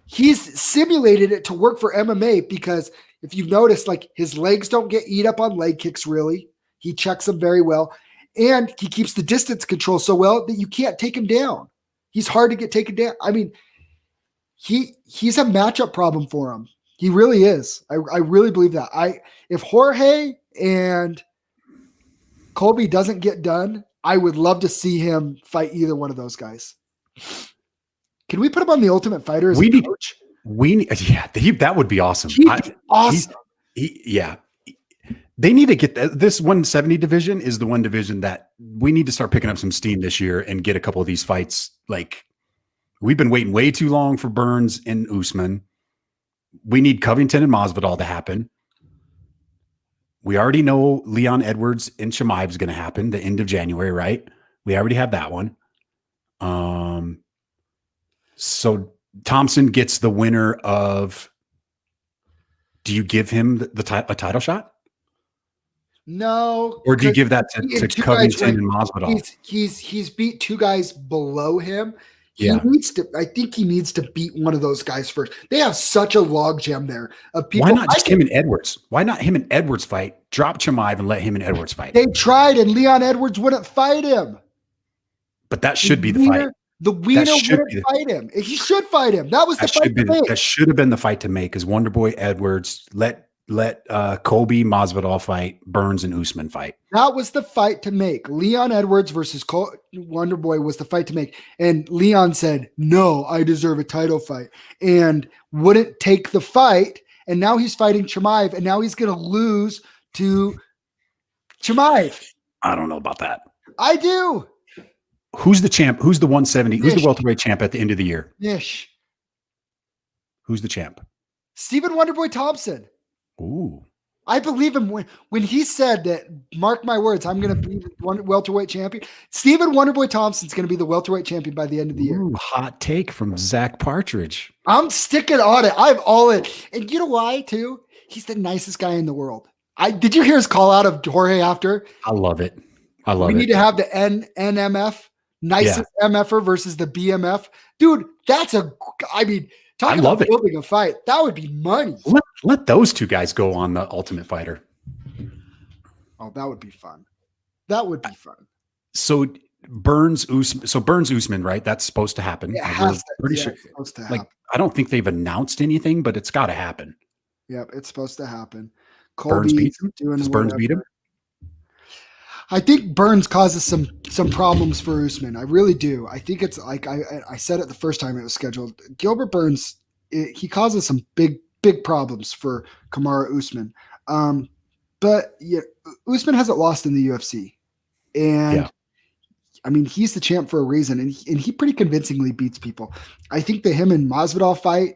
he's simulated it to work for MMA, because if you've noticed, his legs don't get eat up on leg kicks, really. He checks them very well. And he keeps the distance control so well that you can't take him down. He's hard to get taken down. I mean, he's a matchup problem for him. He really is. I really believe that. If Jorge and Colby doesn't get done, I would love to see him fight either one of those guys. Can we put him on the Ultimate Fighter as a coach? That would be awesome. Awesome. They need to get this 170 division is the one division that we need to start picking up some steam this year and get a couple of these fights. We've been waiting way too long for Burns and Usman. We need Covington and Masvidal to happen. We already know Leon Edwards and Chimaev is going to happen the end of January, right? We already have that one. So Thompson gets the winner of. Do you give him a title shot? No. Or do you give that to Covington and Masvidal? He's beat two guys below him. Yeah. I think he needs to beat one of those guys first. They have such a logjam there of people. Why not just him and Edwards? Why not him and Edwards fight? Drop Chimaev and let him and Edwards fight. They tried, and Leon Edwards wouldn't fight him. But that should be the fight. The wiener wouldn't fight him. He should fight him. That was the fight to make. That should have been the fight to make, because Wonderboy Edwards let Colby Masvidal fight, Burns and Usman fight. That was the fight to make. Leon Edwards versus Wonderboy was the fight to make. And Leon said, no, I deserve a title fight, and wouldn't take the fight. And now he's fighting Chimaev, and now he's going to lose to Chimaev. I don't know about that. I do. Who's the champ? Who's the 170? Who's the welterweight champ at the end of the year? Nish. Who's the champ? Stephen Wonderboy Thompson. Ooh. I believe him when he said that, mark my words, I'm going to be the welterweight champion. Stephen Wonderboy Thompson's going to be the welterweight champion by the end of the year. Ooh, hot take from Zach Partridge. I'm sticking on it. I'm all in. And you know why, too? He's the nicest guy in the world. Did you hear his call out of Jorge after? I love it. We need to have the NMF, nicest MFer versus the BMF. Dude, talk about building a fight. That would be money. Let those two guys go on the Ultimate Fighter. Oh, that would be fun. That would be fun. So Burns Usman, right? That's supposed to happen. It has to, pretty sure. It's supposed to happen. I don't think they've announced anything, but it's got to happen. Yep, it's supposed to happen. Burns beats him. Does Burns beat him? I think Burns causes some problems for Usman. I really do. I think it's like I said it the first time it was scheduled. Gilbert Burns, he causes some big problems for Kamaru Usman. But yeah, Usman hasn't lost in the UFC, and I mean, he's the champ for a reason, and he pretty convincingly beats people. I think the him and Masvidal fight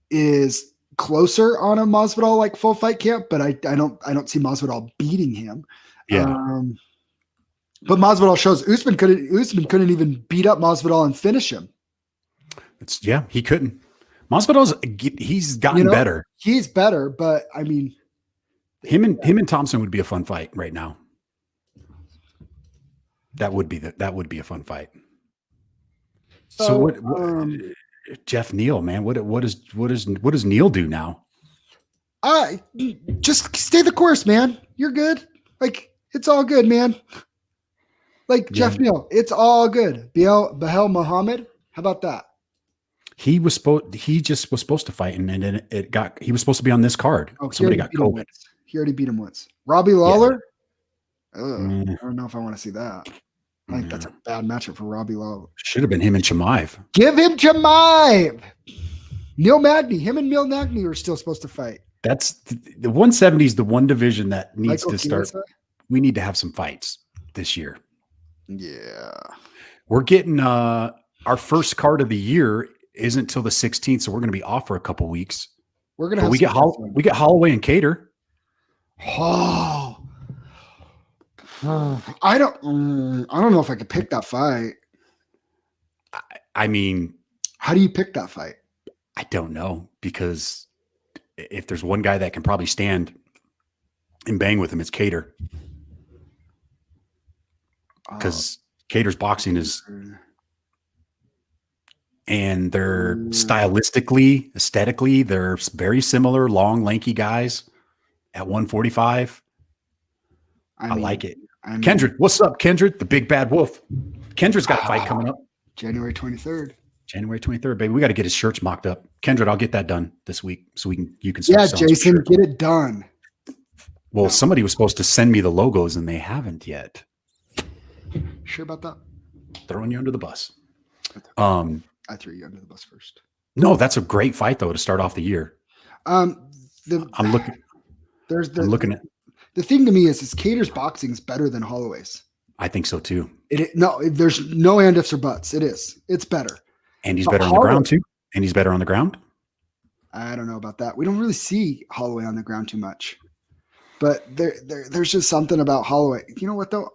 is closer on a Masvidal like full fight camp, but I don't see Masvidal beating him. Yeah. But Masvidal shows Usman couldn't even beat up Masvidal and finish him. He couldn't. Masvidal's he's gotten better. He's better, but I mean, him and Thompson would be a fun fight right now. That would be a fun fight. So what Jeff Neal, man, what does Neal do now? Just stay the course, man. You're good. Like, it's all good, man. Like Jeff Neal, it's all good. Bahel Muhammad, how about that? He was supposed to fight, and then he was supposed to be on this card. Oh, somebody got COVID. He already beat him once. Robbie Lawler. I don't know if I want to see that. I think that's a bad matchup for Robbie Lawler. Should have been him and Chimaev. Give him Chimaev. Neil Magny. Him and Neil Magny are still supposed to fight. That's the 170 is the one division that needs to start. We need to have some fights this year. Yeah. We're getting our first card of the year isn't till the 16th, so we're going to be off for a couple weeks. We're going to we get Holloway and Cater. Oh. I don't know if I could pick that fight. I mean, how do you pick that fight? I don't know, because if there's one guy that can probably stand and bang with him, it's Cater. Because Cater's boxing is, and they're stylistically, aesthetically, they're very similar, long, lanky guys at 145. I like it. Kendrick, what's up, Kendrick? The big bad wolf. Kendrick's got a fight coming up. January 23rd. January 23rd, baby. We got to get his shirts mocked up. Kendrick, I'll get that done this week so you can start. Yeah, Jason, get it done. Well, somebody was supposed to send me the logos and they haven't yet. Sure about that? Throwing you under the bus. I threw you under the bus first. No, that's a great fight though to start off the year. I'm looking at. The thing to me is Cater's boxing is better than Holloway's. I think so too. There's no and ifs or buts. It is. It's better. And he's better on the ground too. And he's better on the ground. I don't know about that. We don't really see Holloway on the ground too much, but there's just something about Holloway. You know what though?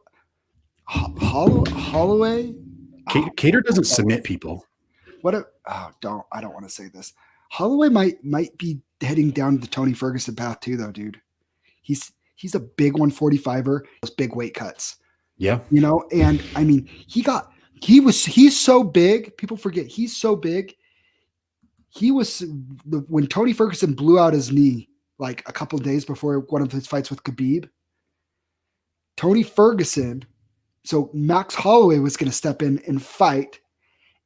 Holloway. Cater doesn't submit people. I don't want to say this. Holloway might be heading down the Tony Ferguson path too, though, dude. He's a big 145er, those big weight cuts. Yeah. And I mean, he got He's so big. People forget he's so big. When Tony Ferguson blew out his knee like a couple of days before one of his fights with Khabib, Tony Ferguson, so Max Holloway was going to step in and fight,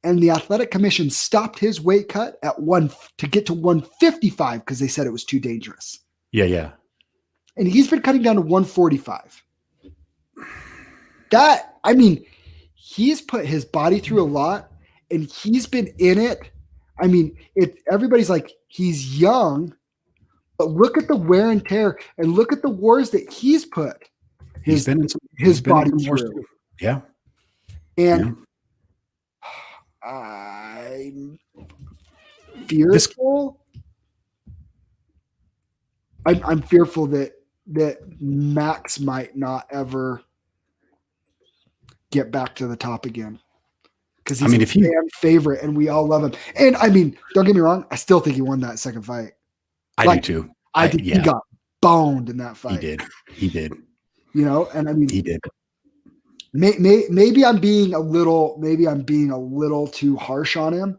and the athletic commission stopped his weight cut at to get to 155 because they said it was too dangerous. Yeah. And he's been cutting down to 145. He's put his body through a lot, and he's been in it. Everybody's like, he's young, but look at the wear and tear, and look at the wars that he's put his body through. Yeah. And I'm fearful. I'm fearful that Max might not ever get back to the top again. Because he's a fan favorite and we all love him. And don't get me wrong, I still think he won that second fight. I do too. I think he got boned in that fight. He did. He did. Maybe I'm being a little too harsh on him.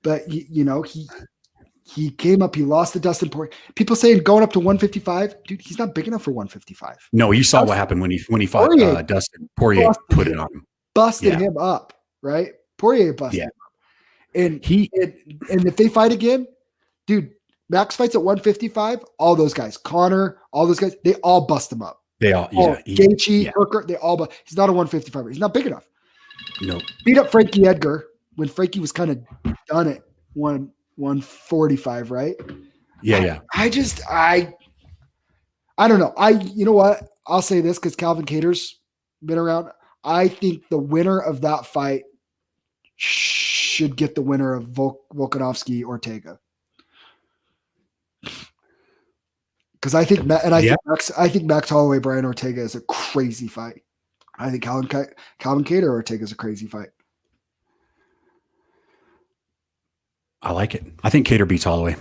But he came up, he lost to Dustin Poirier. People saying going up to 155, dude, he's not big enough for 155. No, you saw what happened when he fought Dustin. Poirier put it on him. Busted him up, right? Poirier busted him up. And if they fight again, dude, Max fights at 155, all those guys, Connor, all those guys, they all bust him up. They all, Gaethje, Hooker, they all he's not a 155. He's not big enough. No. Beat up Frankie Edgar when Frankie was kind of done at 145, right? Yeah. I don't know. You know what? I'll say this because Calvin Kattar's been around. I think the winner of that fight should get the winner of Volkanovski Ortega. Because I think Max Holloway, Brian Ortega is a crazy fight. I think Calvin Kattar Ortega is a crazy fight. I like it. I think Kattar beats Holloway.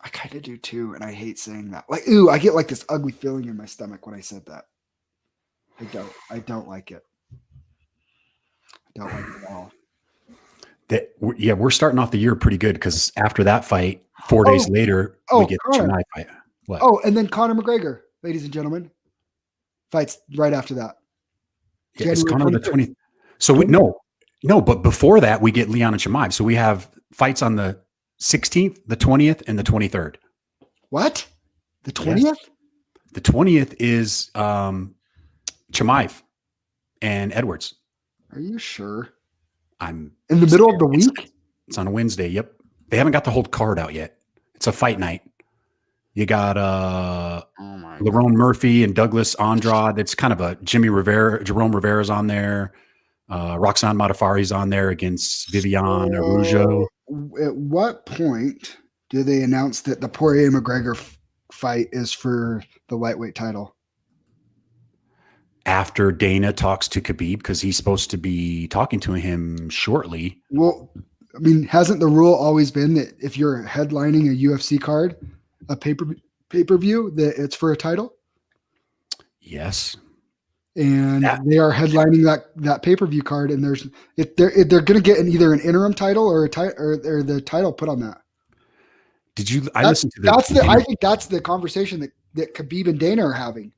I kind of do too, and I hate saying that. Like, ooh, I get like this ugly feeling in my stomach when I said that. I don't like it. I don't like it at all. We're starting off the year pretty good because after that fight, 4 days later, we get the Chennai fight. What? Oh, and then Conor McGregor, ladies and gentlemen, fights right after that. Yeah, it's Conor the 20th. So but before that, we get Leon and Chimaev. So we have fights on the 16th, the 20th, and the 23rd. What? The 20th? Yes. The 20th is Chimaev and Edwards. Are you sure? I'm in the middle of the week. It's on a Wednesday. Yep. They haven't got the whole card out yet. It's a fight night. You got Lerone Murphy and Douglas Andrade. It's kind of a Jerome Rivera's on there. Roxanne Modafari's on there against Viviane Araujo. At what point do they announce that the Poirier McGregor fight is for the lightweight title? After Dana talks to Khabib, because he's supposed to be talking to him shortly. Well, hasn't the rule always been that if you're headlining a UFC card, a pay-per-view, that it's for a title? Yes. And they are headlining that pay-per-view card, and they're going to get either an interim title or the title put on that. I listened to that. I think that's the conversation that Khabib and Dana are having.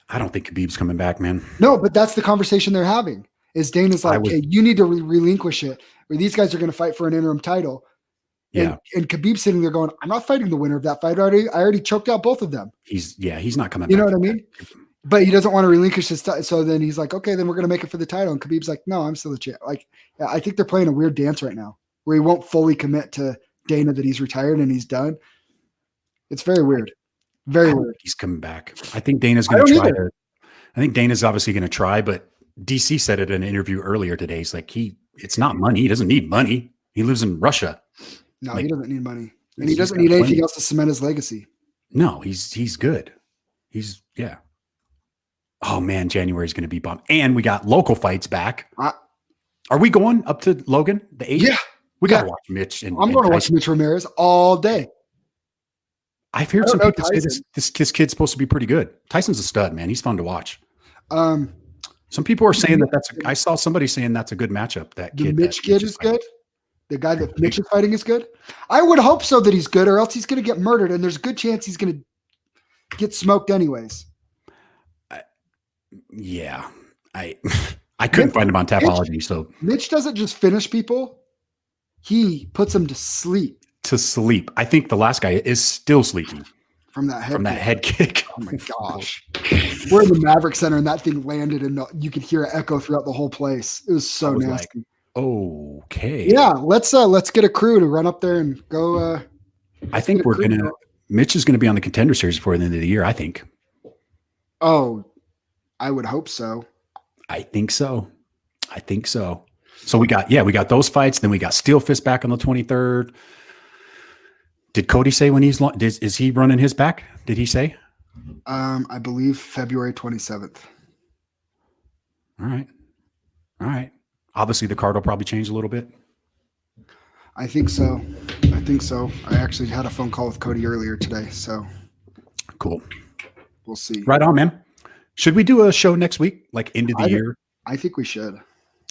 I don't think Khabib's coming back, man. No, but that's the conversation they're having. Is Dana's like, hey, you need to relinquish it, or these guys are going to fight for an interim title. Yeah. And Khabib's sitting there going, I'm not fighting the winner of that fight. I already choked out both of them. He's not coming back. You know what I mean? But he doesn't want to relinquish his title. So then he's like, okay, then we're going to make it for the title. And Khabib's like, no, I'm still the champ. Like, I think they're playing a weird dance right now where he won't fully commit to Dana that he's retired and he's done. It's very weird. Very weird. He's coming back. I think Dana's going to try to. I think Dana's obviously going to try, but DC said it in an interview earlier today. He's like, it's not money. He doesn't need money. He lives in Russia. No, he doesn't need money. And he doesn't need anything else to cement his legacy. No, he's good. Yeah. Oh man, January is going to be bomb. And we got local fights back. Are we going up to Logan, the 8th? Yeah. We got to watch Mitch. I'm going to watch Mitch Ramirez all day. I've heard some people say this kid's supposed to be pretty good. Tyson's a stud, man. He's fun to watch. Some people are saying I saw somebody saying that's a good matchup. That The kid, Mitch kid is good. The guy that Mitch is fighting is good. I would hope so that he's good, or else he's going to get murdered, and there's a good chance he's going to get smoked anyways. Yeah, I couldn't find him on Tapology. So Mitch doesn't just finish people; he puts them to sleep. I think the last guy is still sleeping from that head kick. Oh my gosh, we're in the Maverick Center, and that thing landed, and you could hear it echo throughout the whole place. It was so nasty. Like, okay, yeah, let's get a crew to run up there and go. I think Mitch is gonna be on the Contender Series before the end of the year. I think. Oh, I would hope so. I think so. So we got those fights. Then we got Steel Fist back on the 23rd. Did Cody say when is he running his back? Did he say? I believe February 27th. All right. Obviously, the card will probably change a little bit. I think so. I actually had a phone call with Cody earlier today, so cool. We'll see. Right on, man. Should we do a show next week, like end of the year? I think we should.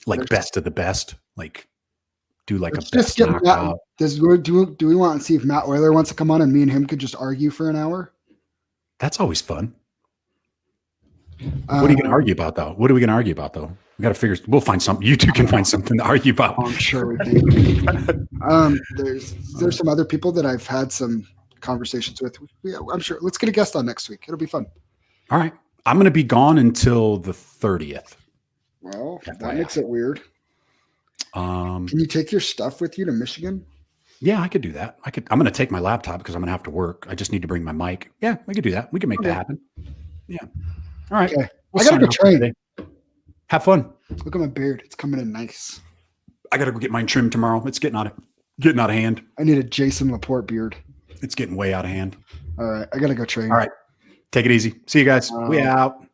Like best of the best, like do like Let's a best just knockout. Do we want to see if Matt Euler wants to come on and me and him could just argue for an hour? That's always fun. What are you going to argue about, though? We got to figure. We'll find something. You two can find something to argue about. I'm sure we can. There's some other people that I've had some conversations with. Yeah, I'm sure. Let's get a guest on next week. It'll be fun. All right. I'm going to be gone until the 30th. Well, that makes it weird. Can you take your stuff with you to Michigan? Yeah, I could do that. I'm going to take my laptop because I'm going to have to work. I just need to bring my mic. Yeah, we could do that. We can make that happen. Yeah. All right. Okay. I got to go train. Have fun. Look at my beard. It's coming in nice. I got to go get mine trimmed tomorrow. It's getting out of hand. I need a Jason Laporte beard. It's getting way out of hand. All right. I got to go train. All right. Take it easy. See you guys. We out.